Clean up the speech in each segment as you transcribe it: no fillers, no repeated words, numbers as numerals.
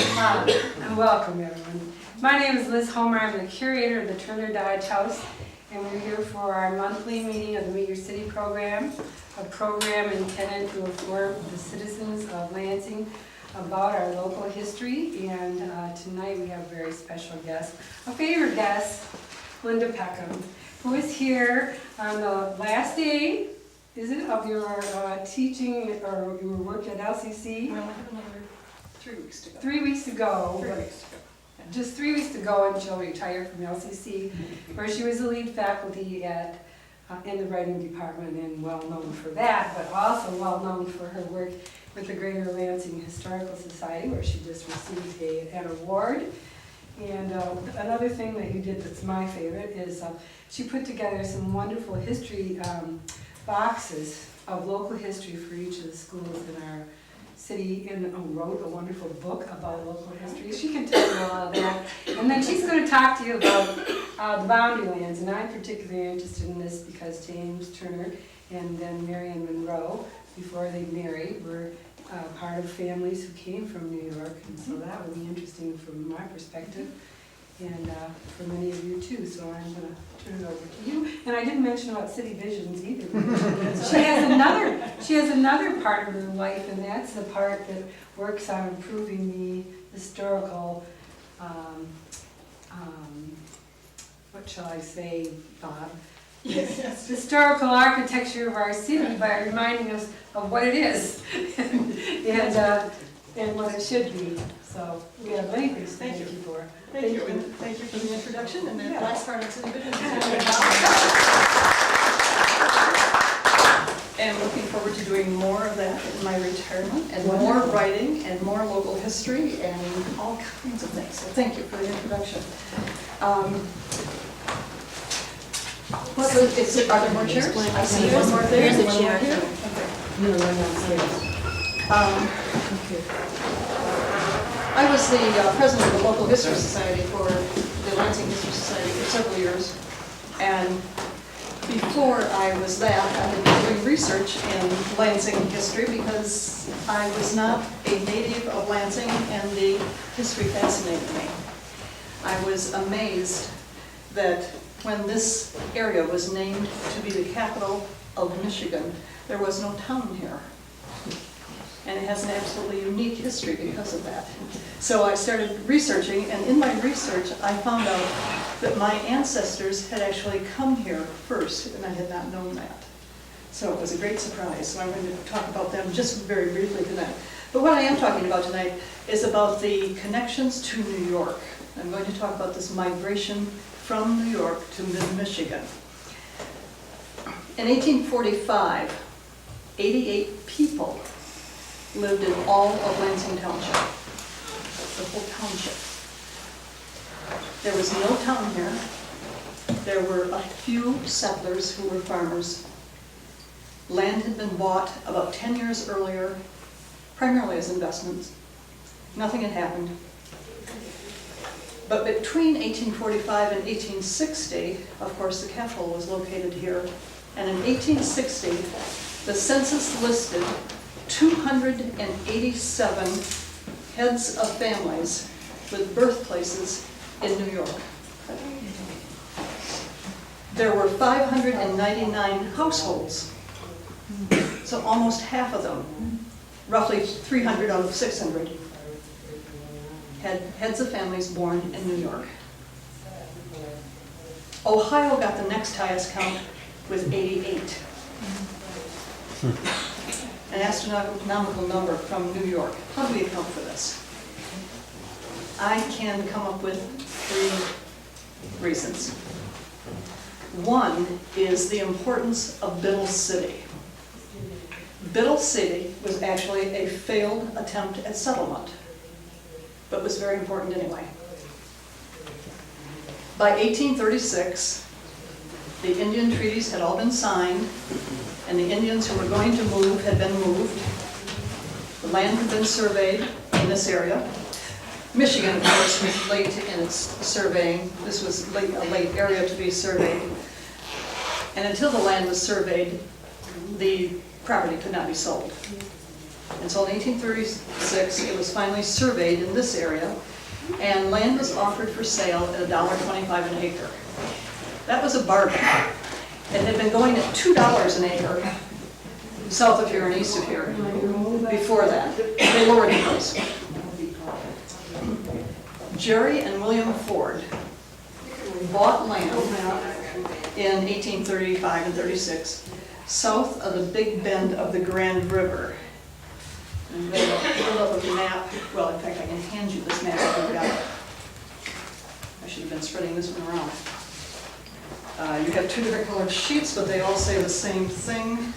And welcome everyone. My name is Liz Homer. I'm the curator of the Turner Dodge House, and we're here for our monthly meeting of the Meet Your City program, a program intended to inform the citizens of Lansing about our local history. And tonight we have a very special guest, a favorite guest, Linda Peckham, who is here on the last day, is it, of your teaching or your work at LCC? Well, I have another 3 weeks to go. 3 weeks ago. 3 weeks to go. Yeah. Just 3 weeks ago, and she'll retire from LCC, where she was the lead faculty at in the writing department, and well known for that, but also well known for her work with the Greater Lansing Historical Society, where she just received an award. And another thing that you did that's my favorite is she put together some wonderful history boxes of local history for each of the schools in our city, and wrote a wonderful book about local history. She can tell you all of that. And then she's going to talk to you about the boundary lands, and I'm particularly interested in this because James Turner and then Marion Monroe, before they married, were part of families who came from New York, and so that would be interesting from my perspective, and for many of you too. So I'm going to turn it over to you. And I didn't mention about City Visions either. She has another part of her life, and that's the part that works on improving the historical, what shall I say, Bob? Yes. Historical architecture of our city by reminding us of what it is and what it should be. So we have many things to thank you for. Thank you, and thank you for the introduction, and that last part of City Visions. And looking forward to doing more of that in my retirement, and more writing, and more local history, and all kinds of things. So thank you for the introduction. Are there more chairs? I see one more there. Here's a one more chair. here. Okay. No, run downstairs. I was the president of the Local History Society for the Lansing History Society for several years. And before I was that, I had been doing research in Lansing history because I was not a native of Lansing and the history fascinated me. I was amazed that when this area was named to be the capital of Michigan, there was no town here. And it has an absolutely unique history because of that. So I started researching, and in my research I found out that my ancestors had actually come here first, and I had not known that. So it was a great surprise. So I'm going to talk about them just very briefly tonight. But what I am talking about tonight is about the connections to New York. I'm going to talk about this migration from New York to mid-Michigan. In 1845, 88 people lived in all of Lansing Township, the whole township. There was no town here. There were a few settlers who were farmers. Land had been bought about 10 years earlier, primarily as investments. Nothing had happened. But between 1845 and 1860, of course, the capital was located here. And in 1860, the census listed 287 heads of families with birthplaces in New York. There were 599 households, so almost half of them, roughly 300 out of 600, had heads of families born in New York. Ohio got the next highest count with 88. An astronomical number from New York. How do we account for this? I can come up with 3 reasons. One is the importance of Biddle City. Biddle City was actually a failed attempt at settlement, but was very important anyway. By 1836, the Indian treaties had all been signed, and the Indians who were going to move had been moved. The land had been surveyed in this area. Michigan, of course, was late in its surveying. This was a late area to be surveyed. And until the land was surveyed, the property could not be sold. Until 1836, it was finally surveyed in this area, and land was offered for sale at $1.25 an acre. That was a bargain. It had been going at $2 an acre, south of here and east of here, before that. They lowered the price. Jerry and William Ford bought land in 1835 and 36, south of the Big Bend of the Grand River. And they pulled up a map. Well, in fact, I can hand you this map if you've got it. I should have been spreading this one around. You have two different colored sheets, but they all say the same thing.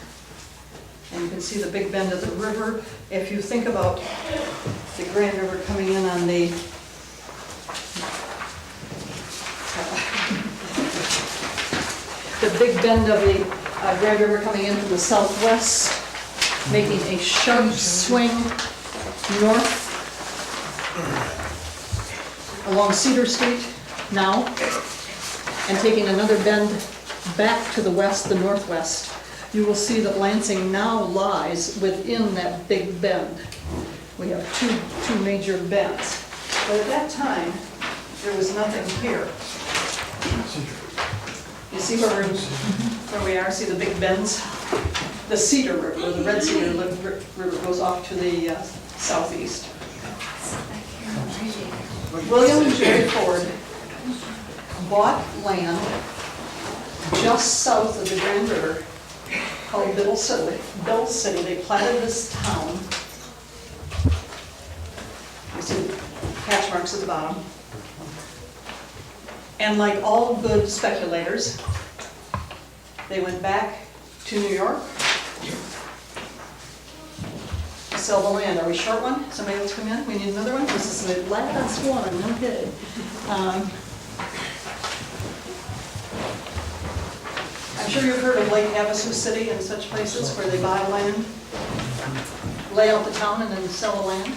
And you can see the Big Bend of the river. If you think about the Grand River coming in on the Big Bend of the Grand River coming in from the southwest, making a sharp swing north along Cedar Street now, and taking another bend back to the west, the northwest, you will see that Lansing now lies within that Big Bend. We have two major bends. But at that time, there was nothing here. You see where we are? See the big bends? The Cedar River, the Red Cedar River goes off to the southeast. William and Jerry Ford bought land just south of the Grand River called Biddle City. They platted this town. You see the hatch marks at the bottom. And like all good speculators, they went back to New York to sell the land. Are we short one? Somebody else come in? We need another one? This is the last one, okay. I'm sure you've heard of Lake Havasu City and such places where they buy land, lay out the town, and then sell the land.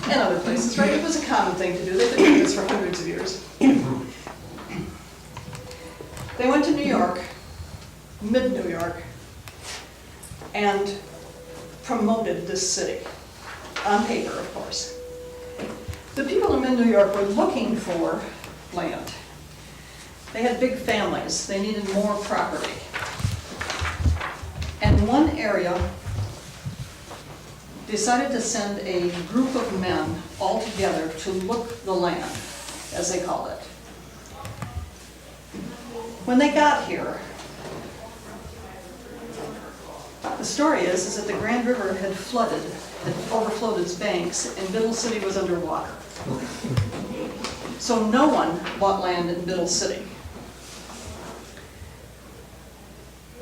And other places, right? It was a common thing to do. They've been doing this for hundreds of years. They went to New York, mid-New York, and promoted this city, on paper, of course. The people in mid-New York were looking for land. They had big families. They needed more property. And one area decided to send a group of men all together to look the land, as they called it. When they got here, the story is that the Grand River had flooded, had overflowed its banks, and Biddle City was underwater. So no one bought land in Biddle City.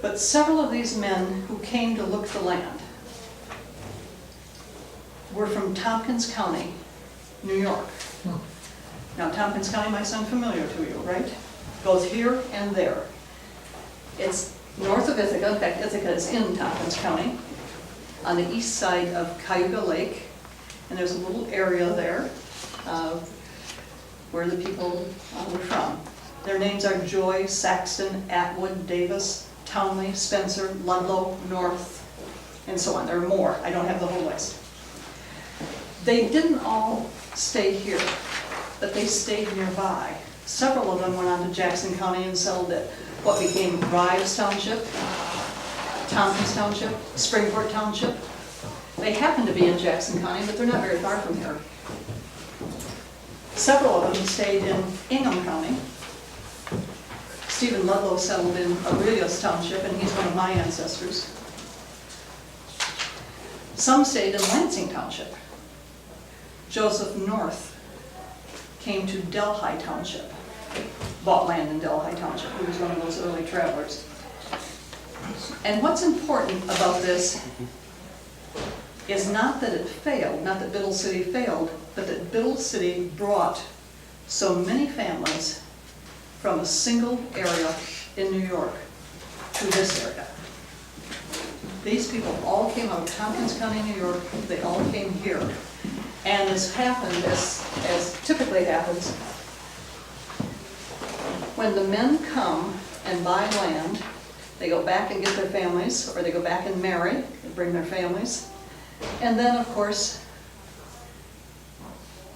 But several of these men who came to look the land were from Tompkins County, New York. Now, Tompkins County might sound familiar to you, right? Goes here and there. It's north of Ithaca. In fact, Ithaca is in Tompkins County, on the east side of Cayuga Lake. And there's a little area there where the people were from. Their names are Joy, Saxton, Atwood, Davis, Townley, Spencer, Ludlow, North, and so on. There are more. I don't have the whole list. They didn't all stay here, but they stayed nearby. Several of them went on to Jackson County and settled at what became Rives Township, Tompkins Township, Springport Township. They happen to be in Jackson County, but they're not very far from here. Several of them stayed in Ingham County. Stephen Ludlow settled in Aurelius Township, and he's one of my ancestors. Some stayed in Lansing Township. Joseph North came to Delhi Township, bought land in Delhi Township. He was one of those early travelers. And what's important about this is not that it failed, not that Biddle City failed, but that Biddle City brought so many families from a single area in New York to this area. These people all came out of Tompkins County, New York. They all came here. And this happened, as typically happens, when the men come and buy land, they go back and get their families, or they go back and marry and bring their families. And then, of course,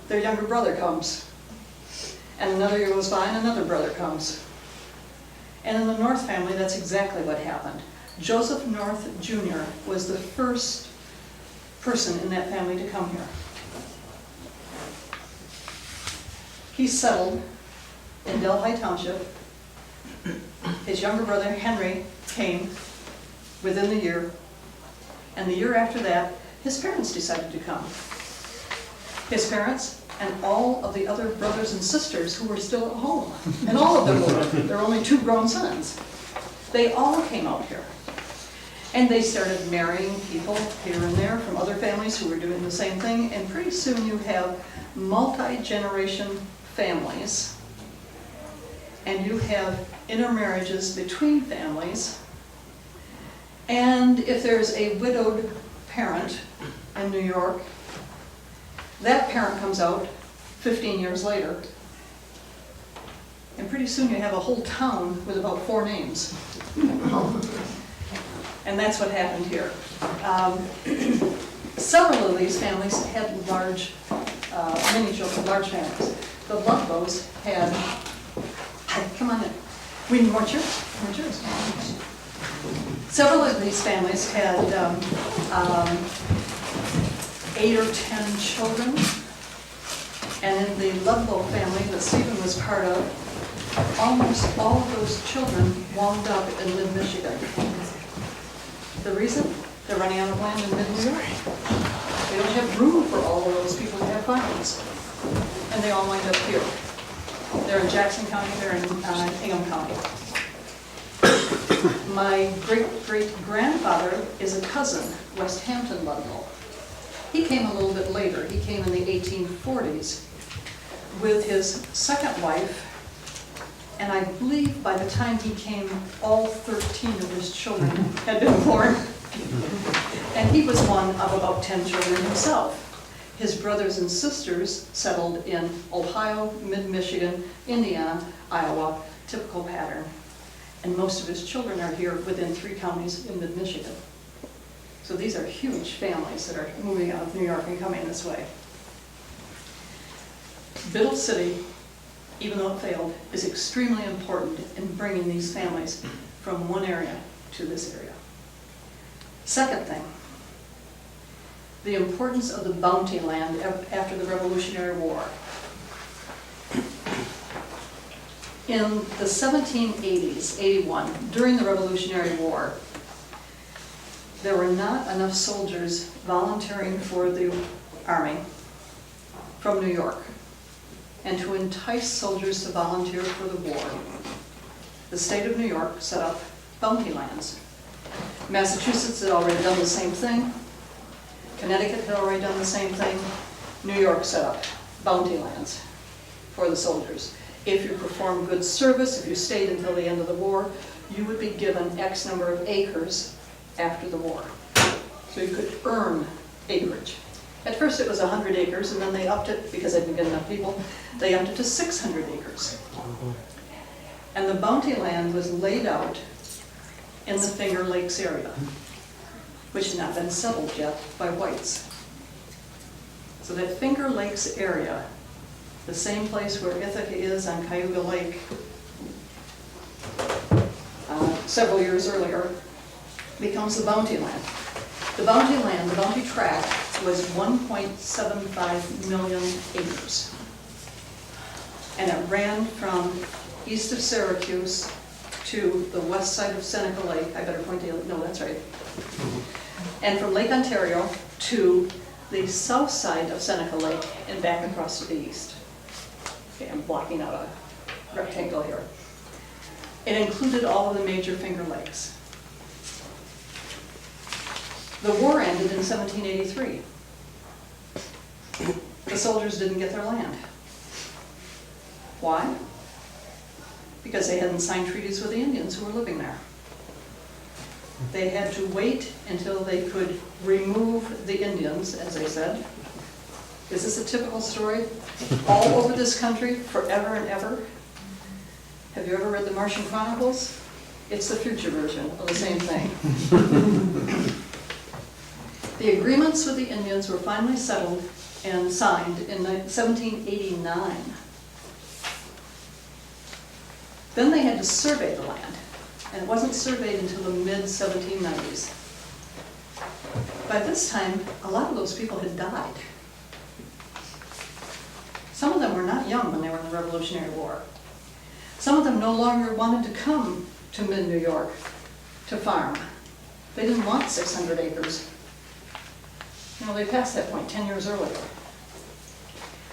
their younger brother comes. And another year goes by and another brother comes. And in the North family, that's exactly what happened. Joseph North Jr. was the first person in that family to come here. He settled in Delhi Township. His younger brother, Henry, came within the year. And the year after that, his parents decided to come. His parents and all of the other brothers and sisters who were still at home. And all of them were. There were only 2 grown sons. They all came out here. And they started marrying people here and there from other families who were doing the same thing. And pretty soon you have multi-generation families. And you have intermarriages between families. And if there's a widowed parent in New York, that parent comes out 15 years later. And pretty soon you have a whole town with about 4 names. And that's what happened here. Several of these families had large, many children, large families. The Ludlows had, come on in. We need more chairs, more chairs. Several of these families had 8 or 10 children. And in the Ludlow family that Stephen was part of, almost all of those children wound up in mid-Michigan. The reason? They're running out of land in mid-New York. They don't have room for all of those people to have farms. And they all wind up here. They're in Jackson County, they're in Peckham County. My great-great-grandfather is a cousin, West Hampton Ludlow. He came a little bit later. He came in the 1840s with his second wife, and I believe by the time he came, all 13 of his children had been born. And he was one of about 10 children himself. His brothers and sisters settled in Ohio, mid-Michigan, Indiana, Iowa, typical pattern. And most of his children are here within 3 counties in mid-Michigan. So these are huge families that are moving out of New York and coming this way. Biddle City, even though it failed, is extremely important in bringing these families from one area to this area. Second thing, the importance of the bounty land after the Revolutionary War. In the 1780s, 81, during the Revolutionary War, there were not enough soldiers volunteering for the Army from New York. And to entice soldiers to volunteer for the war, the state of New York set up bounty lands. Massachusetts had already done the same thing. Connecticut had already done the same thing. New York set up bounty lands for the soldiers. If you performed good service, if you stayed until the end of the war, you would be given X number of acres after the war. So you could earn acreage. At first it was 100 acres, and then they upped it, because they didn't get enough people, they upped it to 600 acres. And the bounty land was laid out in the Finger Lakes area, which had not been settled yet by whites. So that Finger Lakes area, the same place where Ithaca is on Cayuga Lake, several years earlier, becomes the bounty land. The bounty land, the bounty tract, was 1.75 million acres. And it ran from east of Syracuse to the west side of Seneca Lake. I better point to you, no, that's right. And from Lake Ontario to the south side of Seneca Lake and back across to the east. Okay, I'm blocking out a rectangle here. It included all of the major Finger Lakes. The war ended in 1783. The soldiers didn't get their land. Why? Because they hadn't signed treaties with the Indians who were living there. They had to wait until they could remove the Indians, as they said. Is this a typical story? All over this country, forever and ever? Have you ever read the Martian Chronicles? It's the future version of the same thing. The agreements with the Indians were finally settled and signed in 1789. Then they had to survey the land, and it wasn't surveyed until the mid-1790s. By this time, a lot of those people had died. Some of them were not young when they were in the Revolutionary War. Some of them no longer wanted to come to mid-New York to farm. They didn't want 600 acres. You know, they passed that point 10 years earlier.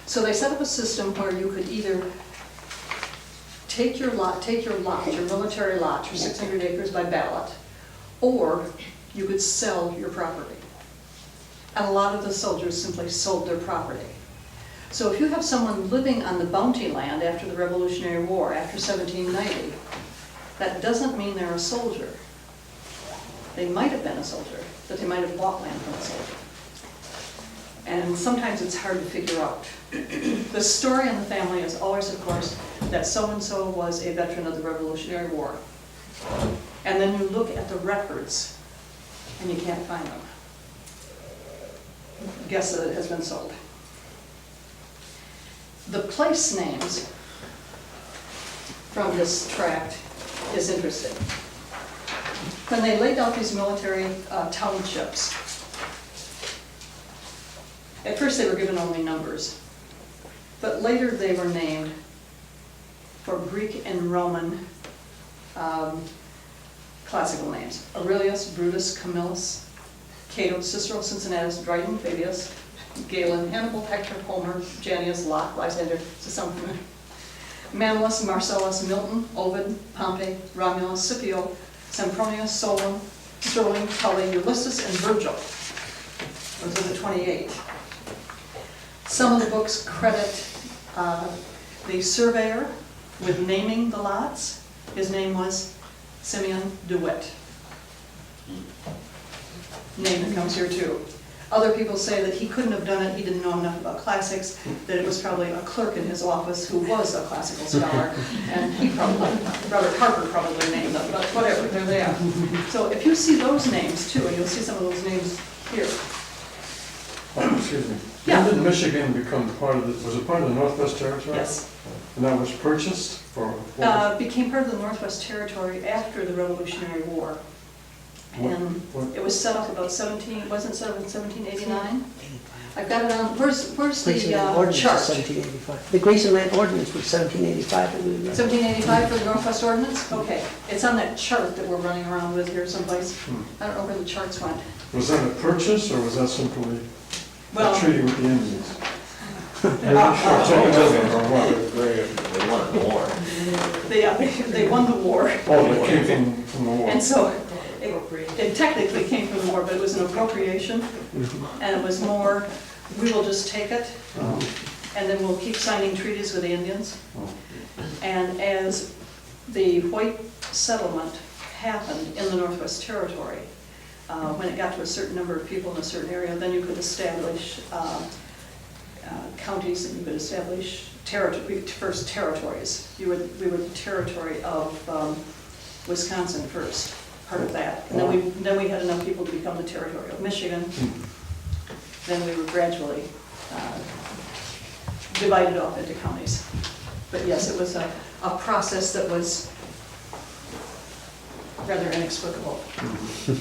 So they set up a system where you could either take your military lot, your 600 acres by ballot, or you could sell your property. And a lot of the soldiers simply sold their property. So if you have someone living on the bounty land after the Revolutionary War, after 1790, that doesn't mean they're a soldier. They might have been a soldier, but they might have bought land from a soldier. And sometimes it's hard to figure out. The story in the family is always, of course, that so-and-so was a veteran of the Revolutionary War. And then you look at the records, and you can't find them. Guess that it has been sold. The place names from this tract is interesting. When they laid out these military townships, at first they were given only numbers, but later they were named for Greek and Roman classical names. Aurelius, Brutus, Camillus, Cato, Cicero, Cincinnatus, Dryden, Fabius, Galen, Hannibal, Hector, Homer, Janius, Locke, Lysander, to some familiar. Manlius, Marcellus, Milton, Ovid, Pompey, Romulus, Scipio, Sempronius, Solon, Sterling, Tully, Ulysses, and Virgil. Those are the 28. Some of the books credit the surveyor with naming the lots. His name was Simeon DeWitt. Name that comes here too. Other people say that he couldn't have done it, he didn't know enough about classics, that it was probably a clerk in his office who was a classical scholar, and he probably, Robert Harper probably named them, but whatever, there they are. So if you see those names too, and you'll see some of those names here. Excuse me. Yeah. When did Michigan become part of the, was it part of the Northwest Territory? Yes. And that was purchased for? Became part of the Northwest Territory after the Revolutionary War. And it was set up about 17, wasn't it set up in 1789? I've got it on, where's Grayson the Land Ordinance chart? was 1785. The Grayson Land Ordinance was 1785, I believe. 1785 for the Northwest Ordinance? Okay, it's on that chart that we're running around with here someplace. I don't know where the charts went. Was that a purchase, or was that simply Well, a treaty with the Indians? They wanted more. they won the war. Oh, it came from the war. And so it technically came from the war, but it was an appropriation. And it was more, we will just take it, and then we'll keep signing treaties with the Indians. And as the white settlement happened in the Northwest Territory, when it got to a certain number of people in a certain area, then you could establish counties, and you could establish first territories. We were the territory of Wisconsin first, part of that. And then we had enough people to become the territory of Michigan. Then we were gradually divided off into counties. But yes, it was a process that was rather inexplicable.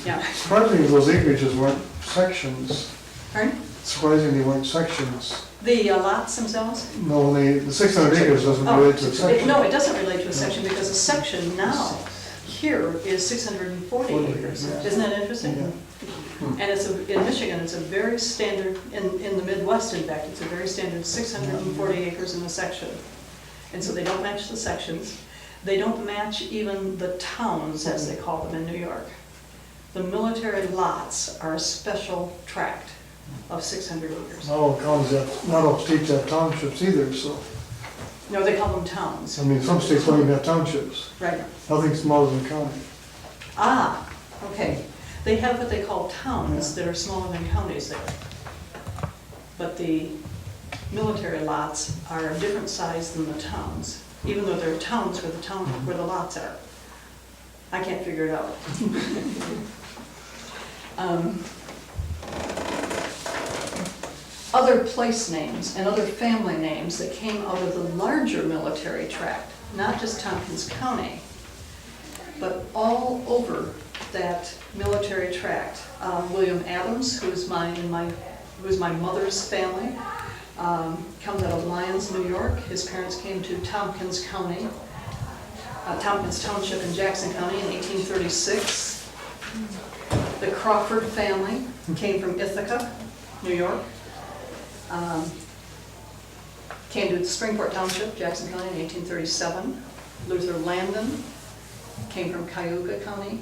Yeah. Surprisingly, those acreages weren't sections. Pardon? Surprisingly, they weren't sections. The lots themselves? No, the 600 acres doesn't relate to a section. No, it doesn't relate to a section, because a section now here is 640 acres. Yeah. Isn't that interesting? Yeah. And it's in Michigan, it's a very standard, in the Midwest, in fact, it's a very standard 640 acres in a section. And so they don't match the sections. They don't match even the towns, as they call them in New York. The military lots are a special tract of 600 acres. Not all counties have, not all states have townships either, so, No, they call them towns. I mean, some states don't even have townships. Right. Nothing smaller than a county. Ah, okay. They have what they call towns that are smaller than counties there. But the military lots are a different size than the towns, even though they're towns where the lots are. I can't figure it out. other place names and other family names that came out of the larger military tract, not just Tompkins County, but all over that military tract. William Adams, who was my mother's family, comes out of Lyons, New York. His parents came to Tompkins County, Tompkins Township in Jackson County in 1836. The Crawford family came from Ithaca, New York. Came to Springport Township, Jackson County in 1837. Luther Landon came from Cayuga County,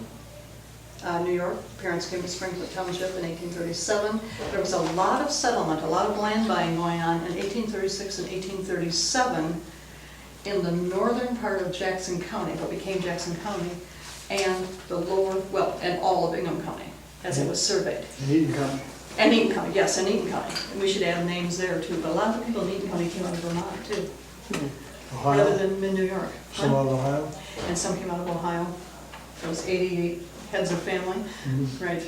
New York. Parents came to Springport Township in 1837. There was a lot of settlement, a lot of land buying going on in 1836 and 1837 in the northern part of Jackson County, what became Jackson County, and the lower, well, and all of Ingham County, as it was surveyed. And Eaton County. And Eaton County, yes, and Eaton County. And we should add names there too, but a lot of the people in Eaton County came out of Vermont too, rather Ohio, than in New York. some out of Ohio. And some came out of Ohio. There was 88 heads of family, right.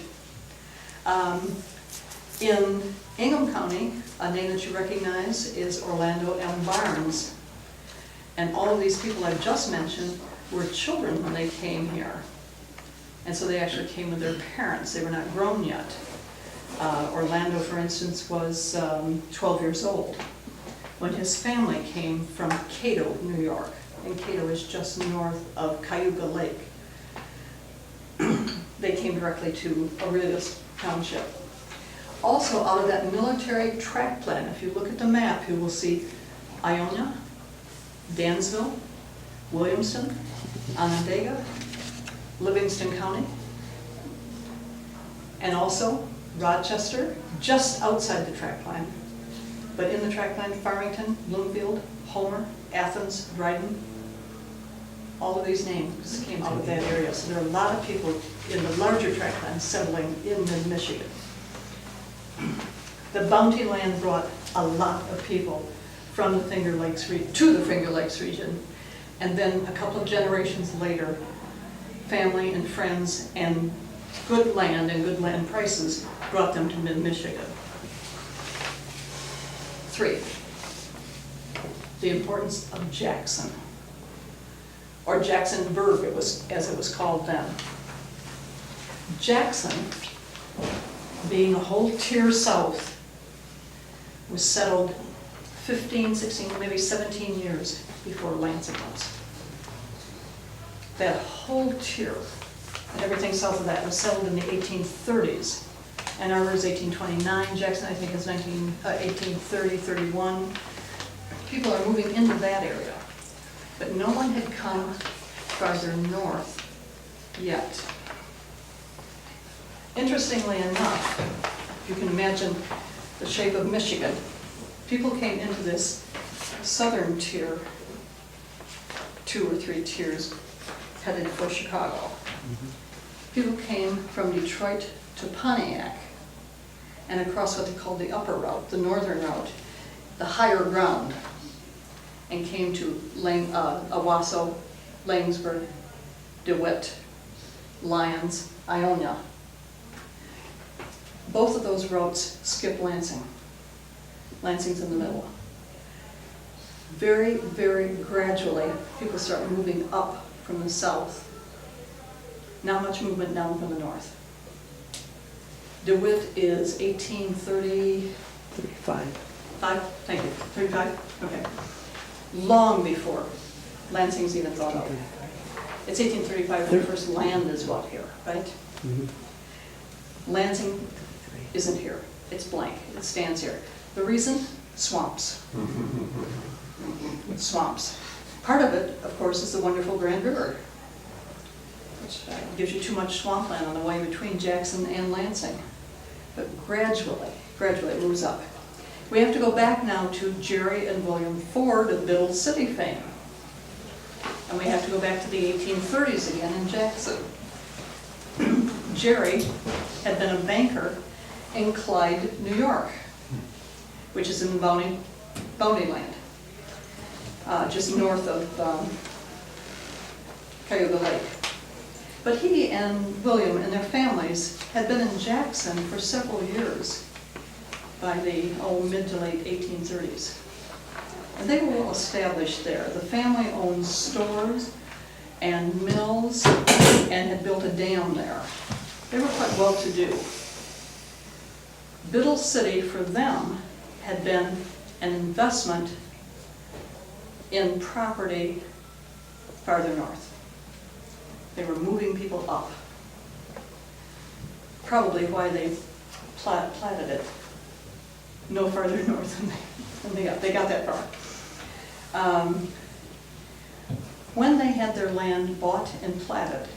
In Ingham County, a name that you recognize is Orlando M. Barnes. And all of these people I've just mentioned were children when they came here. And so they actually came with their parents. They were not grown yet. Orlando, for instance, was 12 years old when his family came from Cato, New York. And Cato is just north of Cayuga Lake. They came directly to Aurelius Township. Also, out of that military tract plan, if you look at the map, you will see Ionia, Dansville, Williamston, Onondaga, Livingston County, and also Rochester, just outside the tract line. But in the tract line, Farmington, Bloomfield, Homer, Athens, Dryden, all of these names came out of that area. So there are a lot of people in the larger tract line settling in mid-Michigan. The Bounty Land brought a lot of people from the Finger Lakes to the Finger Lakes region. And then a couple of generations later, family and friends and good land and good land prices brought them to mid-Michigan. 3, the importance of Jackson, or Jacksonburg, as it was called then. Jackson, being a whole tier south, was settled 15, 16, maybe 17 years before Lansing was. That whole tier, and everything south of that, was settled in the 1830s. Ann Arbor is 1829, Jackson I think is 1830, 31. People are moving into that area. But no one had come farther north yet. Interestingly enough, if you can imagine the shape of Michigan, people came into this southern tier, 2 or 3 tiers, headed for Chicago. People came from Detroit to Pontiac and across what they called the upper route, the northern route, the higher ground, and came to Owasso, Langsburg, DeWitt, Lyons, Ionia. Both of those routes skip Lansing. Lansing's in the middle. Very, very gradually, people start moving up from the south. Not much movement down from the north. DeWitt is 1830. 35. Thank you, 35, okay. Long before Lansing's even thought of. It's 1835 when the first land is bought here, right? Lansing isn't here, it's blank, it stands here. The reason? Swamps. Swamps. Part of it, of course, is the wonderful Grand River, which gives you too much swampland on the way between Jackson and Lansing. But gradually it moves up. We have to go back now to Jerry and William Ford of Biddle City fame. And we have to go back to the 1830s again in Jackson. Jerry had been a banker in Clyde, New York, which is in Bounty Land, just north of Cayuga Lake. But he and William and their families had been in Jackson for several years. by the mid to late 1830s. And they were well established there. The family owned stores and mills and had built a dam there. They were quite well to do. Biddle City for them had been an investment in property farther north. They were moving people up. Probably why they platted it no farther north than they got that far. When they had their land bought and platted,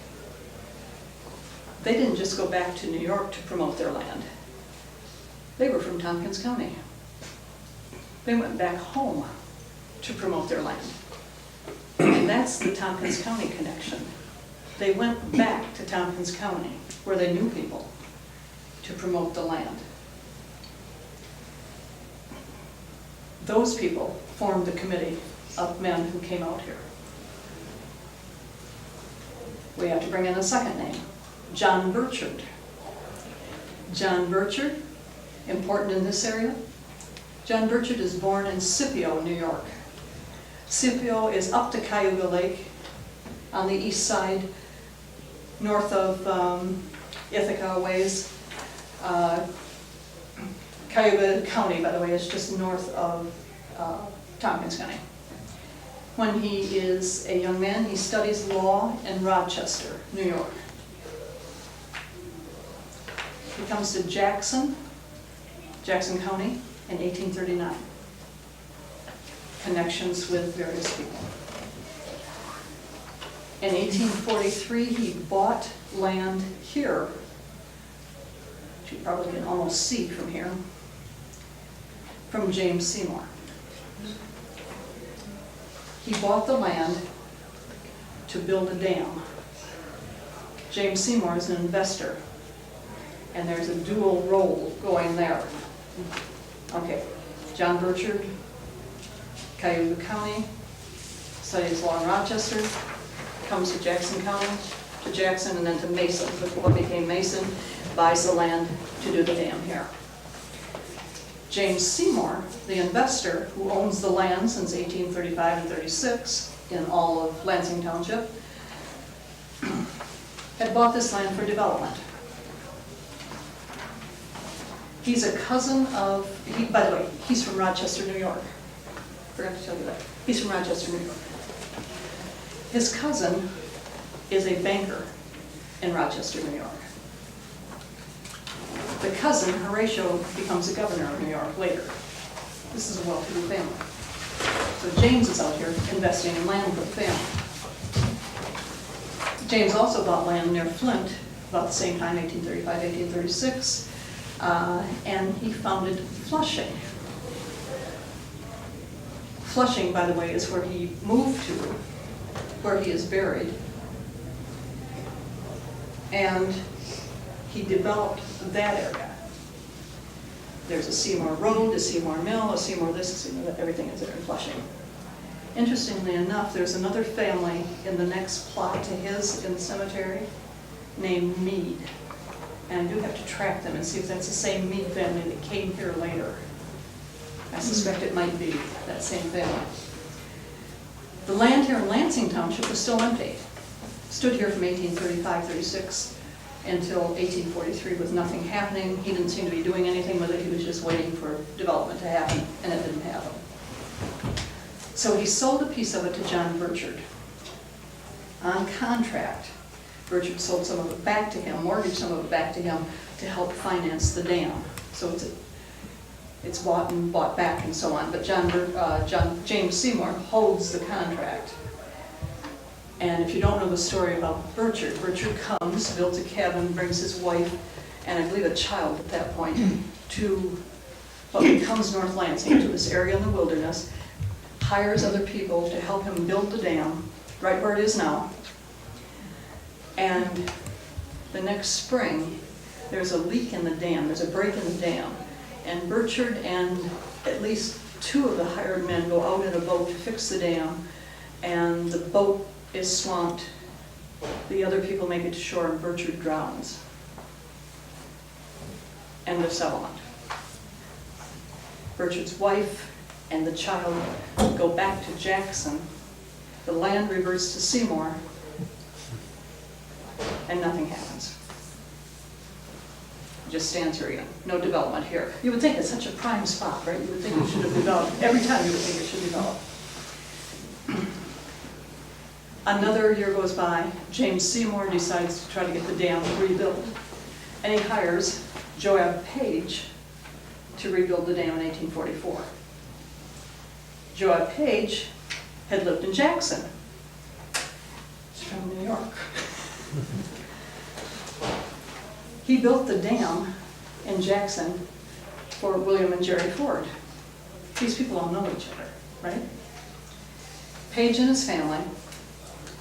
they didn't just go back to New York to promote their land. They were from Tompkins County. They went back home to promote their land. And that's the Tompkins County connection. They went back to Tompkins County, where they knew people, to promote the land. Those people formed the committee of men who came out here. We have to bring in a second name, John Burchard. John Burchard, important in this area. John Burchard is born in Scipio, New York. Scipio is up to Cayuga Lake on the east side, north of Ithaca ways. Cayuga County, by the way, is just north of Tompkins County. When he is a young man, he studies law in Rochester, New York. He comes to Jackson County in 1839. Connections with various people. In 1843, he bought land here, which you probably can almost see from here, from James Seymour. He bought the land to build a dam. James Seymour is an investor, and there's a dual role going there. Okay, John Burchard, Cayuga County, studies law in Rochester, comes to Jackson County, to Jackson, and then to Mason, what became Mason, buys the land to do the dam here. James Seymour, the investor who owns the land since 1835 and 36 in all of Lansing Township, had bought this land for development. He's a cousin of, by the way, he's from Rochester, New York. Forgot to tell you that. He's from Rochester, New York. His cousin is a banker in Rochester, New York. The cousin, Horatio, becomes the governor of New York later. This is a well-to-do family. So James is out here investing in land for the family. James also bought land near Flint about the same time, 1835, 1836, and he founded Flushing. Flushing, by the way, is where he moved to, where he is buried. And he developed that area. There's a Seymour Road, a Seymour Mill, a Seymour this, a Seymour that, everything is there in Flushing. Interestingly enough, there's another family in the next plot to his in the cemetery named Meade. And I do have to track them and see if that's the same Meade family that came here later. I suspect it might be that same family. The land here in Lansing Township was still empty. Stood here from 1835-36 until 1843 with nothing happening. He didn't seem to be doing anything with it. He was just waiting for development to happen, and it didn't happen. So he sold a piece of it to John Burchard on contract. Burchard sold some of it back to him, mortgaged some of it back to him to help finance the dam. So it's bought and bought back and so on. But James Seymour holds the contract. And if you don't know the story about Burchard, Burchard comes, builds a cabin, brings his wife, and I believe a child at that point, to what becomes North Lansing, to this area in the wilderness, hires other people to help him build the dam, right where it is now. And the next spring, there's a leak in the dam, there's a break in the dam, and Burchard and at least two of the hired men go out in a boat to fix the dam, and the boat is swamped. The other people make it to shore, and Burchard drowns. End of settlement. Burchard's wife and the child go back to Jackson. The land reverts to Seymour, and nothing happens. It just stands here again, no development here. You would think it's such a prime spot, right? You would think it should have developed. Every time you would think it should develop. Another year goes by, James Seymour decides to try to get the dam rebuilt, and he hires Joab Page to rebuild the dam in 1844. Joab Page had lived in Jackson. He's from New York. He built the dam in Jackson for William and Jerry Ford. These people all know each other, right? Page and his family,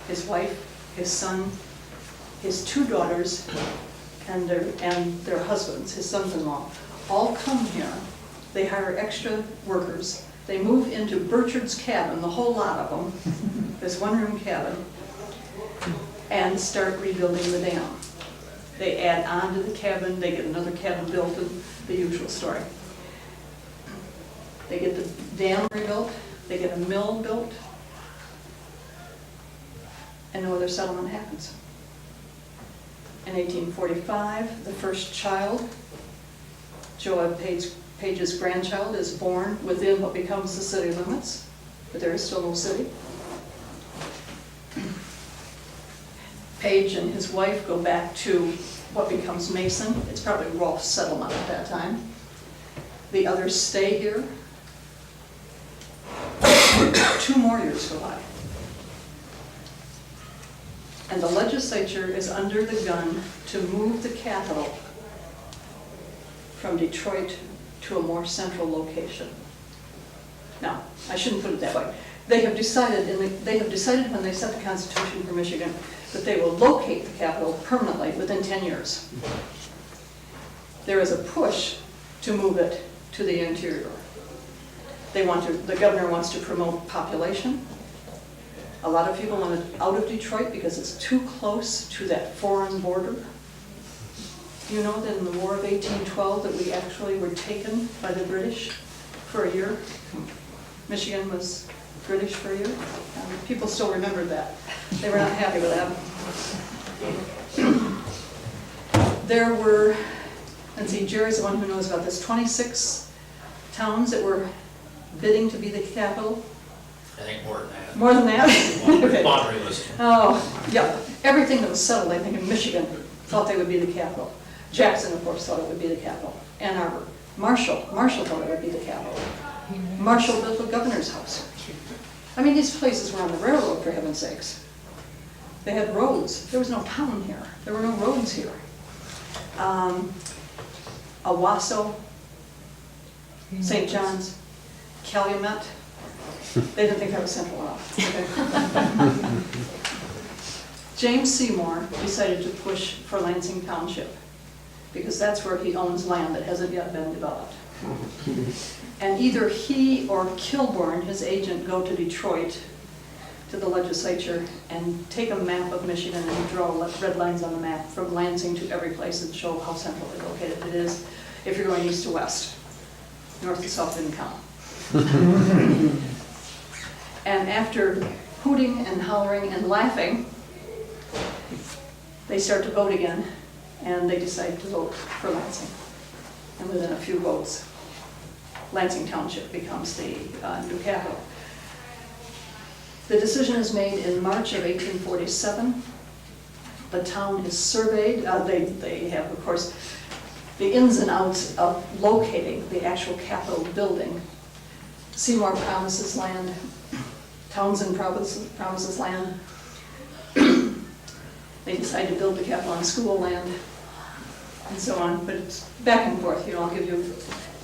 his wife, his son, his 2 daughters, and their husbands, his sons-in-law, all come here. They hire extra workers. They move into Burchard's cabin, the whole lot of them, this one-room cabin, and start rebuilding the dam. They add on to the cabin, they get another cabin built, and the usual story. They get the dam rebuilt, they get a mill built, and no other settlement happens. In 1845, the first child, Joab Page's grandchild, is born within what becomes the city limits, but there is still no city. Page and his wife go back to what becomes Mason. It's probably Rolf's settlement at that time. The others stay here. 2 more years go by. And the legislature is under the gun to move the capital from Detroit to a more central location. Now, I shouldn't put it that way. They have decided when they set the Constitution for Michigan that they will locate the capital permanently within 10 years. There is a push to move it to the interior. The governor wants to promote population. A lot of people want it out of Detroit because it's too close to that foreign border. Do you know that in the War of 1812 that we actually were taken by the British for a year? Michigan was British for a year. People still remember that. They were not happy with that. There were, let's see, Jerry's the one who knows about this, 26 towns that were bidding to be the capital. I think more than that. More than that? Okay. Laundry list. Oh, yeah. Everything that was settled, I think, in Michigan thought they would be the capital. Jackson, of course, thought it would be the capital. Ann Arbor. Marshall thought it would be the capital. Marshall built the governor's house. I mean, these places were on the railroad, for heaven's sakes. They had roads. There was no town here. There were no roads here. Owasso, St. John's, Calumet. They didn't think that was simple enough. Okay. James Seymour decided to push for Lansing Township because that's where he owns land that hasn't yet been developed. And either he or Kilbourne, his agent, go to Detroit to the legislature and take a map of Michigan and draw red lines on the map from Lansing to every place and show how centrally located it is if you're going east to west. North to south didn't count. And after hooting and hollering and laughing, they start to vote again, and they decide to vote for Lansing. And within a few votes, Lansing Township becomes the new capital. The decision is made in March of 1847. The town is surveyed. They have, of course, the ins and outs of locating the actual Capitol building. Seymour promises land. Townsend promises land. They decide to build the Capitol on school land, and so on. But it's back and forth. You know, I'll give you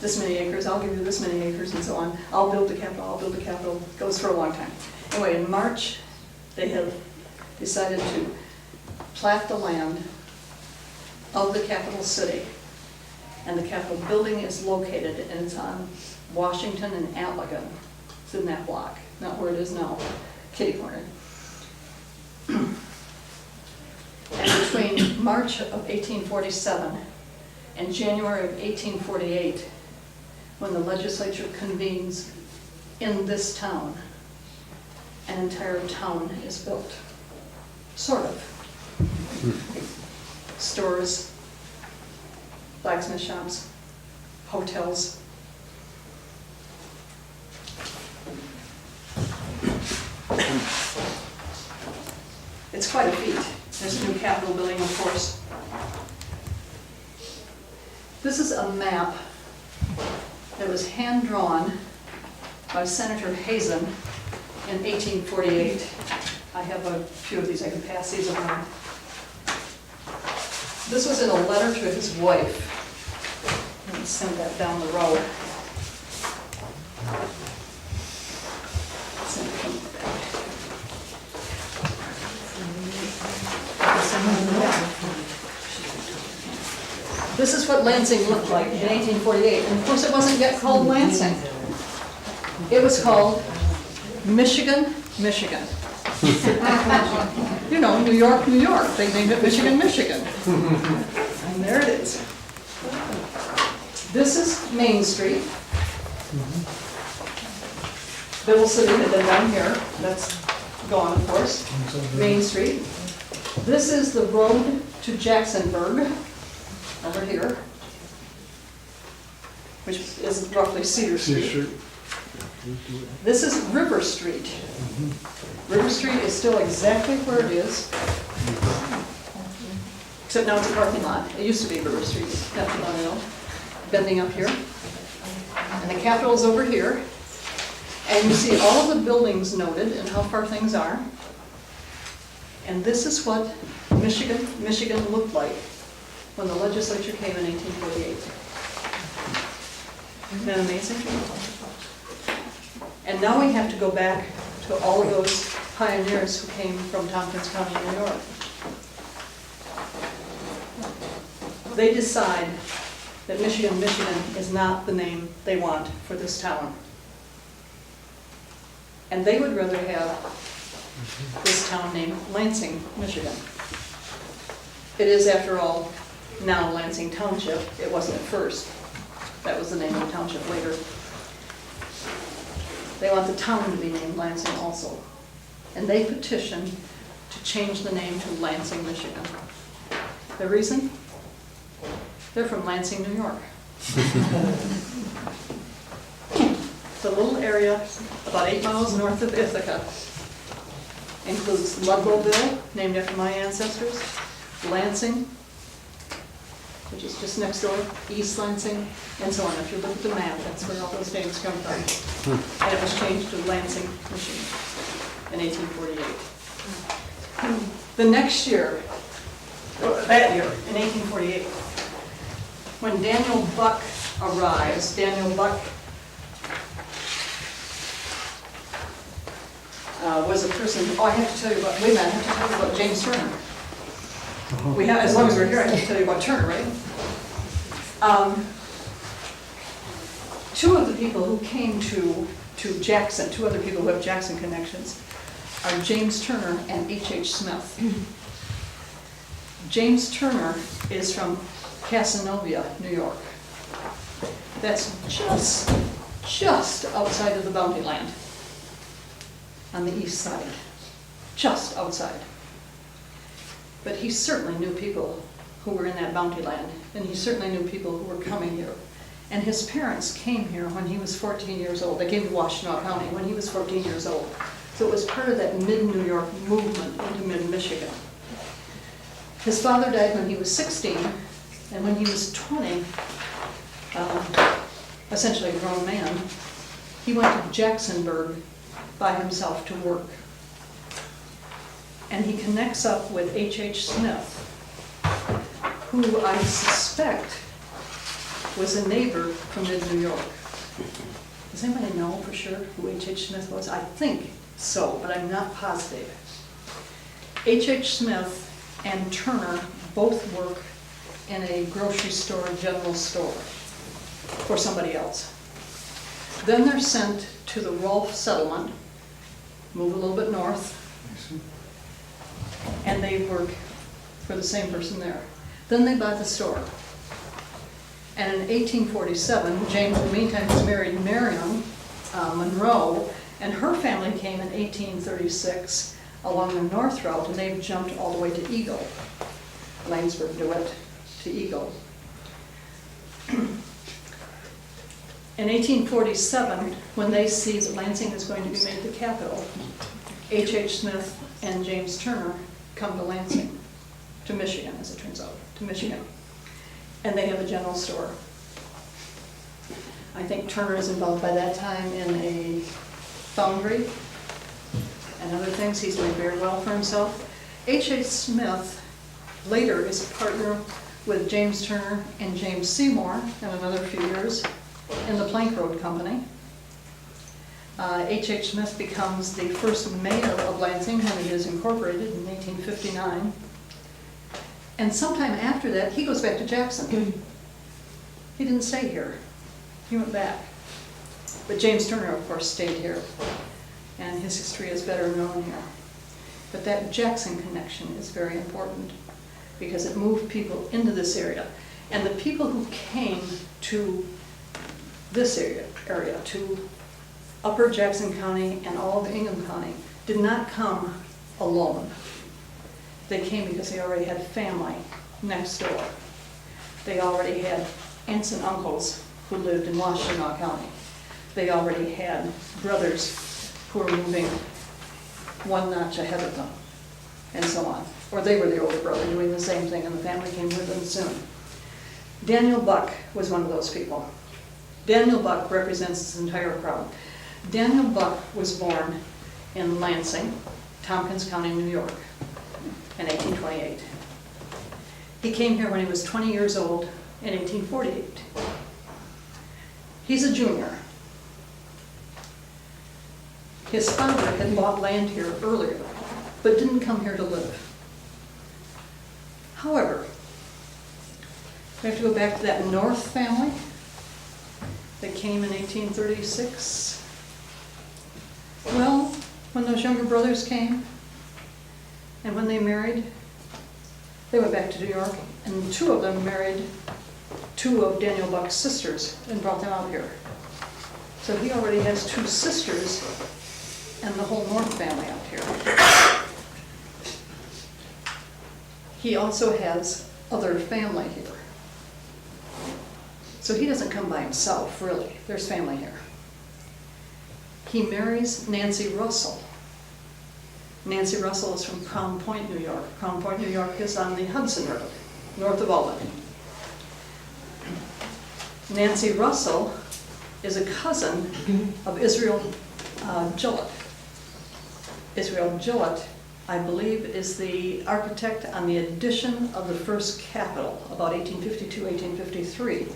this many acres, I'll give you this many acres, and so on. I'll build the Capitol, I'll build the Capitol. It goes for a long time. Anyway, in March, they have decided to plat the land of the capital city. And the Capitol building is located, and it's on Washington and Allegan. It's in that block, not where it is now, kitty corner. And between March of 1847 and January of 1848, when the legislature convenes in this town, an entire town is built. Sort of. Stores, blacksmith shops, hotels. It's quite a feat. There's a new Capitol building, of course. This is a map that was hand-drawn by Senator Hazen in 1848. I have a few of these, I can pass these around. This was in a letter to his wife. Let me send that down the road. Send it from the back. This is what Lansing looked like in 1848, and of course it wasn't yet called Lansing. It was called Michigan, Michigan. You know, New York, New York. They named it Michigan, Michigan. And there it is. This is Main Street. Bill City had been down here. That's gone, of course. Main Street. This is the road to Jacksonburg, over here, which is roughly Cedar Street. This is River Street. River Street is still exactly where it is, except now it's a parking lot. It used to be River Street, that's long ago, bending up here. And the Capitol is over here. And you see all of the buildings noted and how far things are. And this is what Michigan, Michigan looked like when the legislature came in 1848. Isn't that amazing? And now we have to go back to all of those pioneers who came from Tompkins County, New York. They decide that Michigan, Michigan is not the name they want for this town. And they would rather have this town named Lansing, Michigan. It is, after all, now Lansing Township. It wasn't at first. That was the name of the township later. They want the town to be named Lansing also. And they petition to change the name to Lansing, Michigan. The reason? They're from Lansing, New York. It's a little area about 8 miles north of Ithaca. Includes Ludlowville, named after my ancestors, Lansing, which is just next door, East Lansing, and so on. If you look at the map, that's where all those names come from. And it was changed to Lansing, Michigan in 1848. The next year, that year, in 1848, when Daniel Buck arrives, Daniel Buck was a person, I have to tell you about, wait a minute, I have to tell you about James Turner. We have, as long as we're here, I have to tell you about Turner, right? Two of the people who came to Jackson, two other people who have Jackson connections, are James Turner and H.H. Smith. James Turner is from Casanova, New York. That's just outside of the Bounty Land, on the east side, just outside. But he certainly knew people who were in that Bounty Land, and he certainly knew people who were coming here. And his parents came here when he was 14 years old. They came to Washtenaw County when he was 14 years old. So it was part of that mid-New York movement into mid-Michigan. His father died when he was 16, and when he was 20, essentially a grown man, he went to Jacksonburg by himself to work. And he connects up with H.H. Smith, who I suspect was a neighbor from mid-New York. Does anybody know for sure who H.H. Smith was? I think so, but I'm not positive. H.H. Smith and Turner both work in a grocery store, general store, for somebody else. Then they're sent to the Rolfe settlement, move a little bit north, and they work for the same person there. Then they buy the store. And in 1847, James in the meantime was married Marion Monroe, and her family came in 1836 along the north route, and they've jumped all the way to Eagle, Lanesburg, DeWitt to Eagle. In 1847, when they see that Lansing is going to be made the capital, H.H. Smith and James Turner come to Lansing, to Michigan, as it turns out, to Michigan. And they have a general store. I think Turner is involved by that time in a foundry and other things. He's doing very well for himself. H.H. Smith later is a partner with James Turner and James Seymour in another few years in the Plank Road Company. H.H. Smith becomes the first mayor of Lansing when it is incorporated in 1859. And sometime after that, he goes back to Jackson. He didn't stay here. He went back. But James Turner, of course, stayed here. And his history is better known here. But that Jackson connection is very important because it moved people into this area. And the people who came to this area, to Upper Jackson County and all of Ingham County, did not come alone. They came because they already had family next door. They already had aunts and uncles who lived in Washtenaw County. They already had brothers who were moving one notch ahead of them, and so on. Or they were the older brother doing the same thing, and the family came with them soon. Daniel Buck was one of those people. Daniel Buck represents this entire crowd. Daniel Buck was born in Lansing, Tompkins County, New York, in 1828. He came here when he was 20 years old in 1848. He's a junior. His father had bought land here earlier, but didn't come here to live. However, we have to go back to that North family that came in 1836. Well, when those younger brothers came, and when they married, they went back to New York, and two of them married two of Daniel Buck's sisters and brought them out here. So he already has two sisters and the whole North family out here. He also has other family here. So he doesn't come by himself, really. There's family here. He marries Nancy Russell. Nancy Russell is from Crown Point, New York. Crown Point, New York is on the Hudson River, north of Albany. Nancy Russell is a cousin of Israel Gillett. Israel Gillett, I believe, is the architect on the addition of the first Capitol, about 1852, 1853.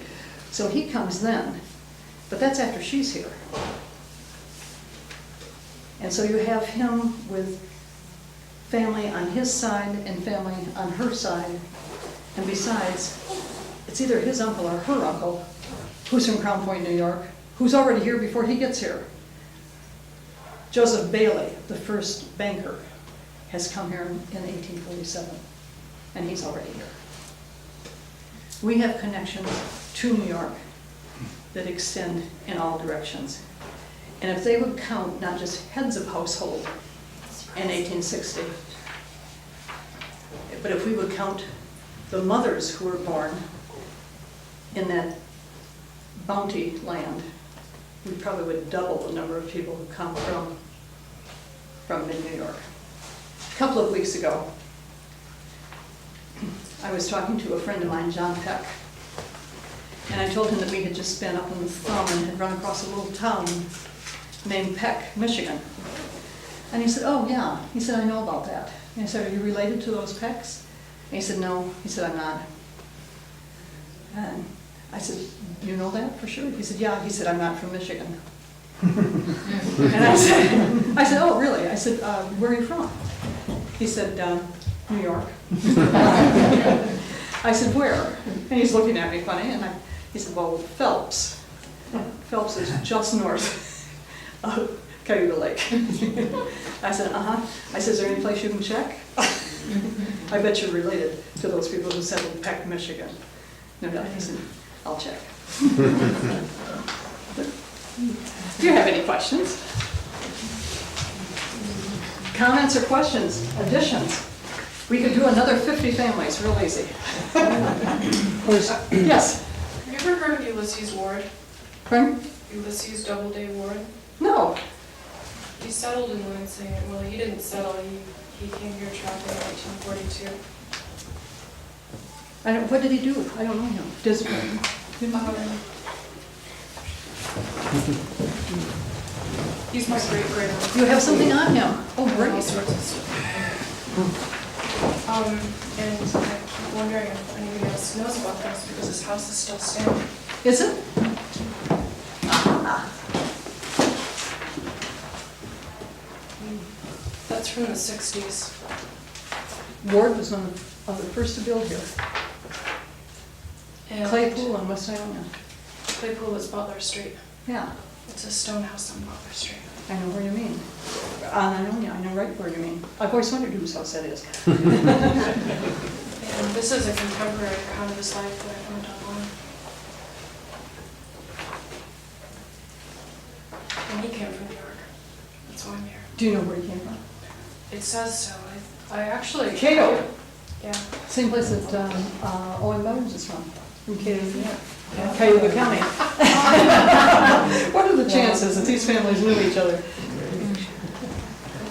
So he comes then, but that's after she's here. And so you have him with family on his side and family on her side. And besides, it's either his uncle or her uncle, who's from Crown Point, New York, who's already here before he gets here. Joseph Bailey, the first banker, has come here in 1847, and he's already here. We have connections to New York that extend in all directions. And if they would count not just heads of household in 1860, but if we would count the mothers who were born in that bounty land, we probably would double the number of people who come from mid-New York. A couple of weeks ago, I was talking to a friend of mine, John Peck, and I told him that we had just been up in the Thumb and had run across a little town named Peck, Michigan. And he said, oh yeah, he said, I know about that. And I said, are you related to those Pecks? And he said, no. He said, I'm not. And I said, you know that for sure? He said, yeah. He said, I'm not from Michigan. And I said, oh really? I said, where are you from? He said, New York. I said, where? And he's looking at me funny, and he said, well, Phelps. Phelps is just north of Cayuga Lake. I said, uh-huh. I said, is there any place you can check? I bet you're related to those people who settled in Peck, Michigan. No doubt. He said, I'll check. Do you have any questions? Comments or questions, additions? We could do another 50 families, real easy. Yes? Have you ever heard of Ulysses Ward? Pardon? Ulysses Doubleday Ward? No. He settled in Lansing. Well, he didn't settle. He came here trapping in 1942. What did he do? I don't know him. He's my great-grandmother. You have something on him? Oh, All great. sorts of stuff. And I keep wondering if anybody else knows about this because his house is still standing. Is it? That's from the 60s. Ward was one of the first to build here. And Claypool and West Iona. Claypool is Butler Street. Yeah, It's a stone house on Butler Street. I know where you mean. I know right where you mean. I've always wondered whose house that is. And this is a contemporary account of his life that I found online. And he came from New York. That's why I'm here. Do you know where he came from? It says so. I actually... Cato. Yeah. Same place that Owen Mose is from Cato, New York. Cuyahoga County. What are the chances that these families knew each other? And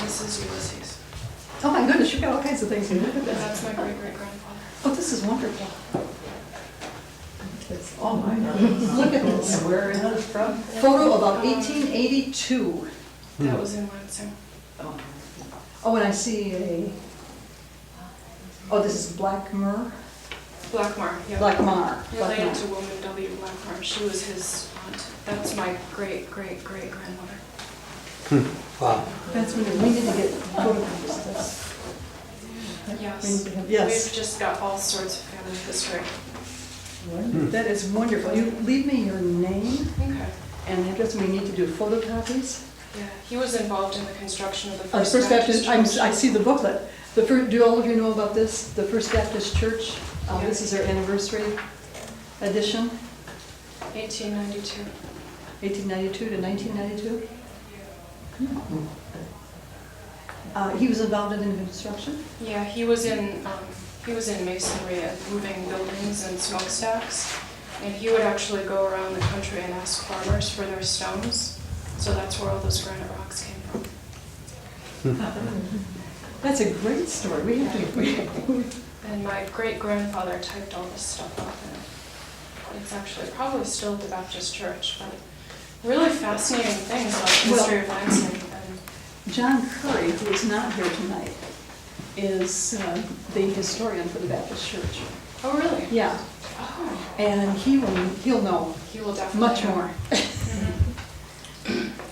this is Ulysses. Oh my goodness, you've got all kinds of things here. Look at And this. that's my great-great-grandfather. Oh, this is wonderful. Oh my goodness. Look at this. Where is it from? Photo about 1882. That was in Lansing. Oh, and I see this is Blackmar? Blackmar, yeah. Blackmar. Related to woman W. Blackmar. She was his aunt. That's my great-great-great-grandmother. Wow. That's when we need to get photographs of this. Yes. Yes. We've just got all sorts of family history. That is wonderful. You leave me your name Okay. and address, we need to do photocopies. Yeah, he was involved in the construction of the First First Baptist, Baptist I Church. see the booklet. Do all of you know about this? The First Baptist Church, this is their anniversary edition, 1892. 1892 to 1992. He was involved in construction? Yeah, he was in masonry and moving buildings and smokestacks. And he would actually go around the country and ask farmers for their stones. So that's where all those granite rocks came from. That's a great story. We have to. And my great-grandfather typed all this stuff up. And it's actually probably still at the Baptist Church, but really fascinating things about the history of Lansing. And John Curry, who is not here tonight, is the historian for the Baptist Church. oh, really? Yeah, Oh, and he'll know he will definitely much know. more.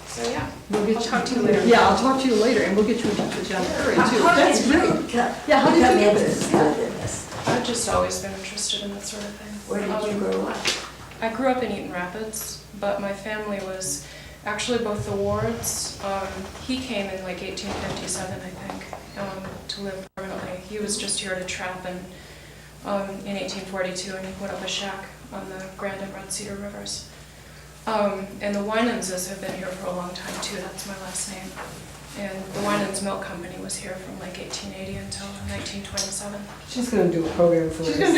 So yeah, We'll get I'll talk to you later. Yeah, I'll talk to you later, and we'll get you in touch with John Curry too. That's great. Yeah, how did you get this? I've just always been interested in that sort of thing. Where did you grow up? I grew up in Eaton Rapids, but my family was actually both the Wards. He came in like 1857, I think, to live permanently. He was just here to trap in 1842, and he put up a shack on the Grand and Red Cedar Rivers. And the Winanses have been here for a long time too. That's my last name. And the Winans Milk Company was here from like 1880 until 1927. She's gonna do a program for us. And,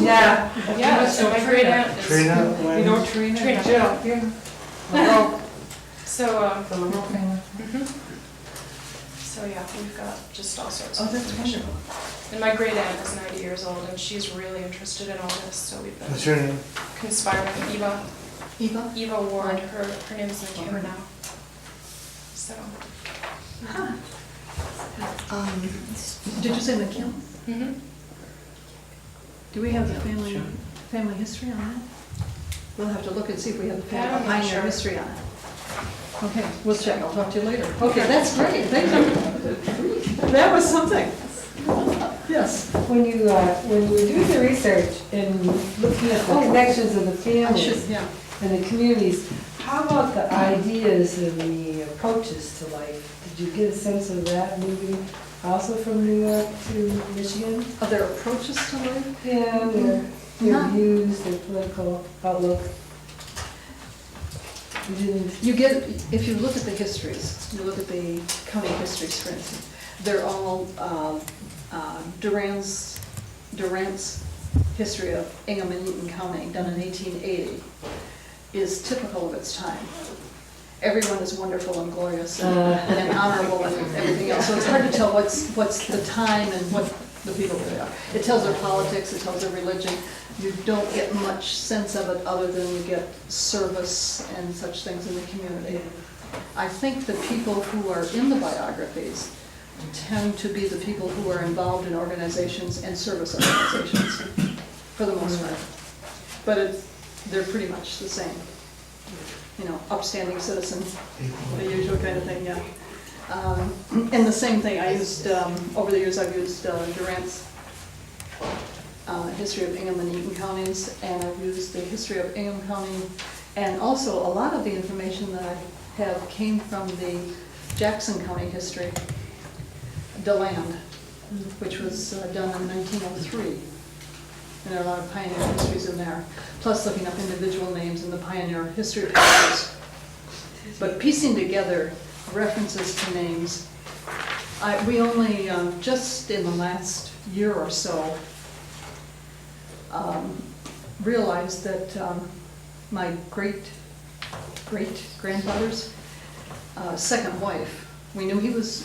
Yeah. yeah, so my great aunt is. Trina? You know Trina? Trina. Jill, yeah. Monroe, So, the Monroe family. so yeah, we've got just all sorts Oh, of that's information. wonderful. And my great aunt is 90 years old, and she's really interested in all this. So we've What's been your name? conspiring. Eva? Eva Ward. Her name's McKim now. So. Did you say McKim? Mm-hmm. Do we have the family history on that? We'll have to look and see if we have the Yeah, I'm not pioneer sure. history on it. Okay, we'll check. I'll talk to you later. Okay, that's great. Thank you. That was something. Yes. When you were doing the research and looking at the connections of the I families should, yeah. and the communities, how about the ideas and the approaches to life? Did you get a sense of that moving also from New York to Michigan. Are there approaches to life? Yeah, their Not- views, their political outlook. You didn't, You get, if you look at the histories, you look at the county histories, for instance, they're all, Durant's history of Ingham and Eaton County, done in 1880, is typical of its time. Everyone is wonderful and glorious and honorable and everything else, so it's hard to tell what's the time and what the people really are. It tells their politics, it tells their religion. You don't get much sense of it other than you get service and such things in the community. I think the people who are in the biographies tend to be the people who are involved in organizations and service organizations, for the most part. But they're pretty much the same. You know, upstanding citizen, the usual kind of thing, yeah. And the same thing, I used, over the years, I've used Durant's history of Ingham and Eaton counties, and I've used the history of Ingham County, and also a lot of the information that I have came from the Jackson County history, DeLand, which was done in 1903. And there are a lot of pioneer histories in there, plus looking up individual names in the pioneer history papers. But piecing together references to names, we only, just in the last year or so, realized that my great-grandfather's second wife, we knew he was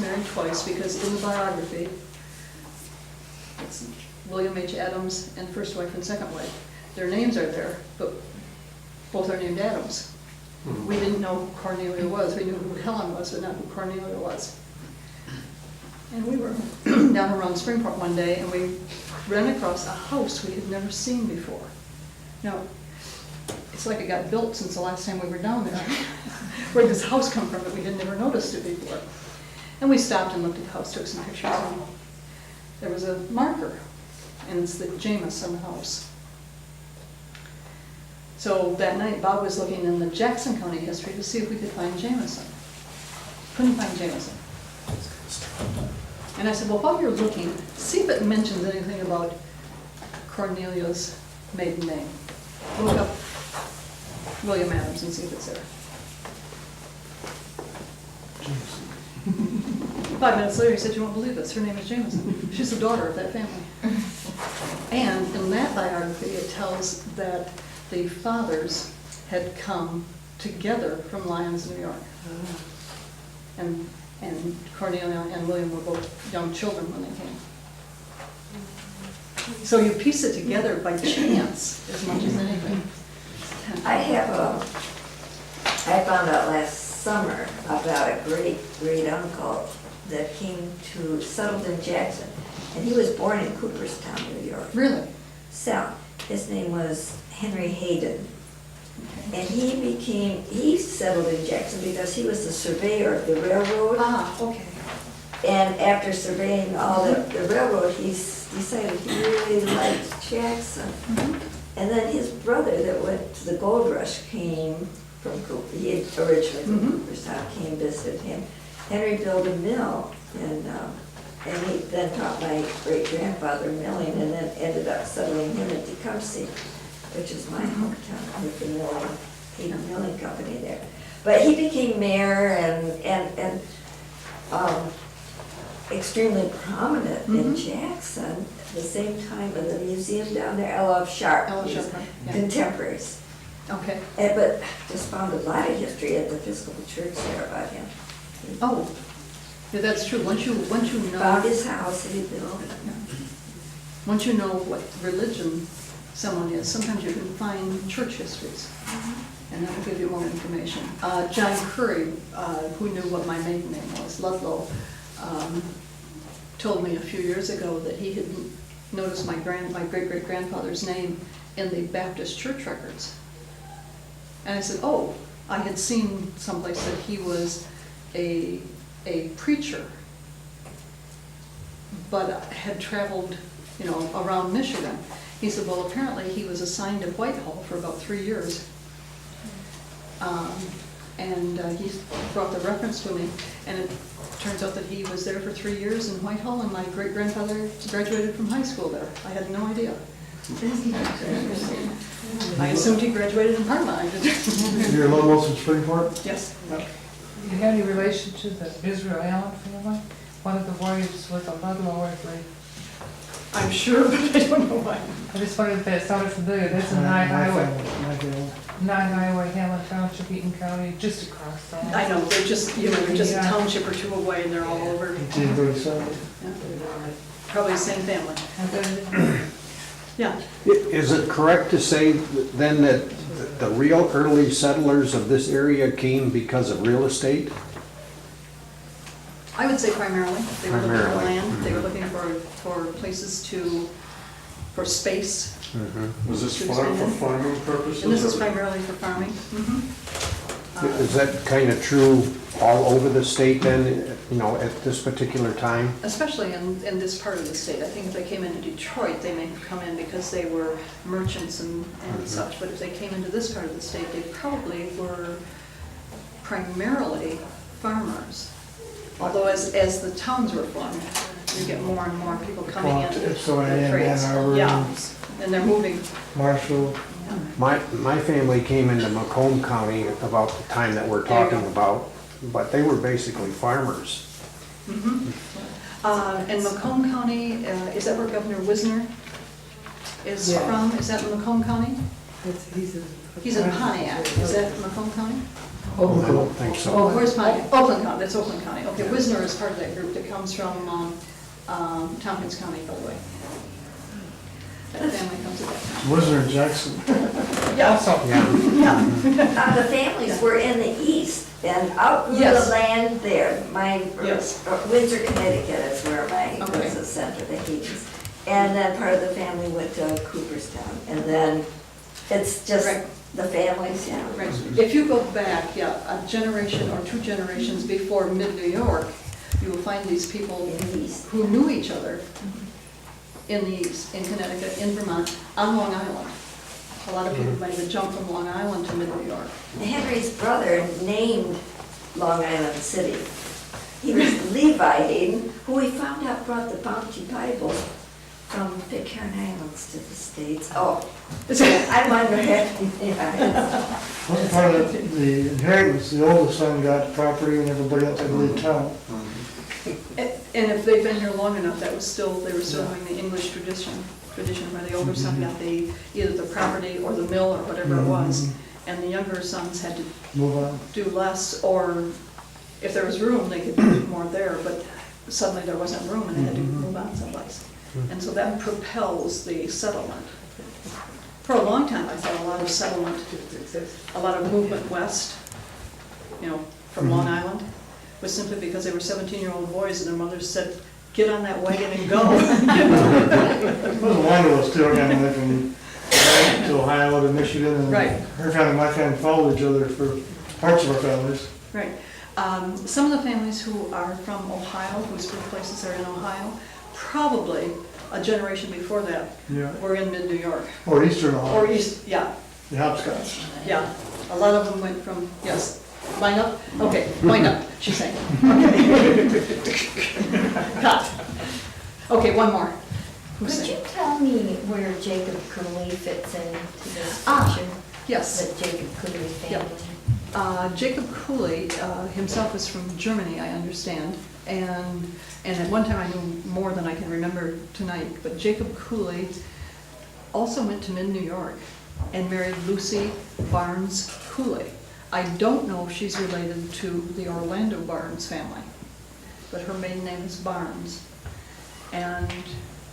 married twice because in the biography, it's William H. Adams and first wife and second wife. Their names are there, but both are named Adams. We didn't know who Cornelia was. We knew who Helen was, but not who Cornelia was. And we were down around Springport one day, and we ran across a house we had never seen before. Now, it's like it got built since the last time we were down there. Where did this house come from that we had never noticed it before? And we stopped and looked at the house, took some pictures, and there was a marker, and it's the Jameson house. So that night, Bob was looking in the Jackson County history to see if we could find Jameson. Couldn't find Jameson. And I said, well, while you're looking, see if it mentions anything about Cornelia's maiden name. Look up William Adams and see if it's there. 5 minutes later, he said, you won't believe this, her name is Jameson. She's the daughter of that family. And in that biography, it tells that the fathers had come together from Lyons, New York. And Cornelia and William were both young children when they came. So you piece it together by chance as much as anything. I found out last summer about a great uncle that came to settled in Jackson, and he was born in Cooperstown, New York. Really? So his name was Henry Hayden, and he settled in Jackson because he was the surveyor of the railroad. Ah, okay. And after surveying all the railroad, he decided he really liked Jackson. And then his brother that went to the gold rush came from Cooper. He had originally from Cooperstown, came visited him. Henry built a mill, and he then taught my great-grandfather milling, and then ended up settling him at Tecumseh, which is my hometown, with the milling company there. But he became mayor and extremely prominent in Jackson at the same time in the museum down there, L.F. Sharp. L.F. Sharp, yeah. Contemporaries. Okay. But just found a lot of history at the Episcopal Church there about him. Oh, yeah, that's true. Once you Found know, his house that he built. once you know what religion someone is, sometimes you can find church histories, and that will give you more information. John Curry, who knew what my maiden name was, Ludlow, told me a few years ago that he had noticed my great-great-grandfather's name in the Baptist church records. And I said, oh, I had seen someplace that he was a preacher, but had traveled, around Michigan. He said, well, apparently he was assigned to Whitehall for about 3 years. And he brought the reference to me, and it turns out that he was there for 3 years in Whitehall, and my great-grandfather graduated from high school there. I had no idea. I assumed he graduated in Parma. I didn't. You're local from Springport? Yes. You have any relation to the Israel Allen family? One of the wives was a Ludlow, I believe. I'm sure, but I don't know why. I just wondered if that sounded familiar. That's in Nye Highway. My family. Nye Highway, Hamlin Township, Eaton County, just across the. I know, they're just, they're just a Yeah. township or two away, and they're all over. 1837. Yeah. Probably the same family. Yeah. Is it correct to say then that the real early settlers of this area came because of real estate? I would say primarily. They were looking for Primarily. land, they were looking for places for space. Was this farm for farming purposes? And this is or- primarily for farming. Is that kind of true all over the state then, at this particular time? Especially in this part of the state. I think if they came into Detroit, they may have come in because they were merchants and such. But if they came into this part of the state, they probably were primarily farmers. Although as the towns were formed, you get more and more people coming in. So with Ann trades. Arbor, Yeah, and they're moving. Marshall. My family came into Macomb County about the time that we're There you talking go. about, but they were basically farmers. In Macomb County, is that where Governor Wisner is Yeah. from? Is that in Macomb County? He's in Pontiac. Is that Macomb County? I don't think so. Oh, where's Pontiac? Oakland County, that's Oakland County. Okay, Wisner is part of that group that comes from Tompkins County, by the way. That family comes to that town. Wisner and Jackson. Yeah, Also, yeah. The families were in the east and outgrew Yes. the land there. Yes. Windsor, Connecticut is where my, Okay. was the center, the Hayes. And then part of the family went to Cooperstown. And then it's just Right. the families, yeah. Right. If you go back, a generation or 2 generations before mid-New York, you will find these people In the east. who knew each other in the east, in Connecticut, in Vermont, on Long Island. A lot of people made the jump from Long Island to mid-New York. Henry's brother named Long Island City. He was Levi Hayden, who we found out brought the Bounty Bible from Pitcairn Islands to the States. Oh, I wonder if, yeah. Wasn't part of the inheritance, the oldest son got the property and everybody else had to leave town. And if they've been here long enough, they were still doing the English tradition where the older son got either the property or the mill or whatever it was, and the younger sons had to Move on. do less, or if there was room, they could do more there, but suddenly there wasn't room and they had to move on someplace. And so that propels the settlement. For a long time, I thought a lot of settlement, a lot of movement west, from Long Island, was simply because they were 17-year-old boys and their mothers said, get on that wagon and go. It wasn't long ago, still kind of like from to Ohio to Michigan. And Right. her family and my family followed each other for parts of our families. Right. Some of the families who are from Ohio, whose birthplaces are in Ohio, probably a generation before that Yeah. were in mid-New York. Or Eastern Ohio. Or east, yeah, The hopscotch. yeah. A lot of them went from, yes, line up? Okay, line up, she's saying. Okay. Cut. Okay, one more. Who's Could you saying? tell me where Jacob Cooley fits into this Ah, picture? Yes. The Jacob Cooley family? Jacob Cooley himself is from Germany, I understand, and at one time I knew more than I can remember tonight, but Jacob Cooley also went to mid-New York and married Lucy Barnes Cooley. I don't know if she's related to the Orlando Barnes family, but her maiden name is Barnes. And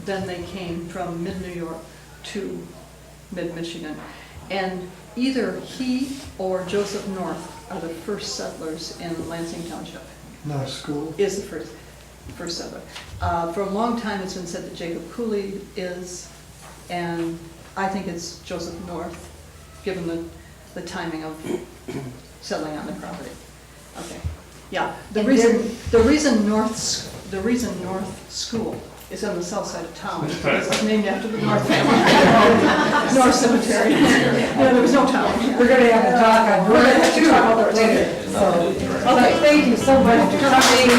then they came from mid-New York to mid-Michigan. And either he or Joseph North are the first settlers in Lansing Township, Not a school. is the first settler. For a long time, it's been said that Jacob Cooley is, and I think it's Joseph North, given the timing of settling on the property. Okay, yeah. The And reason North School is on the south side of town, because it's named after the North family. North Cemetery. Yeah, there was no town. We're gonna have a talk on We're gonna have to talk about North that later, later. so. Okay, thank you so much for coming.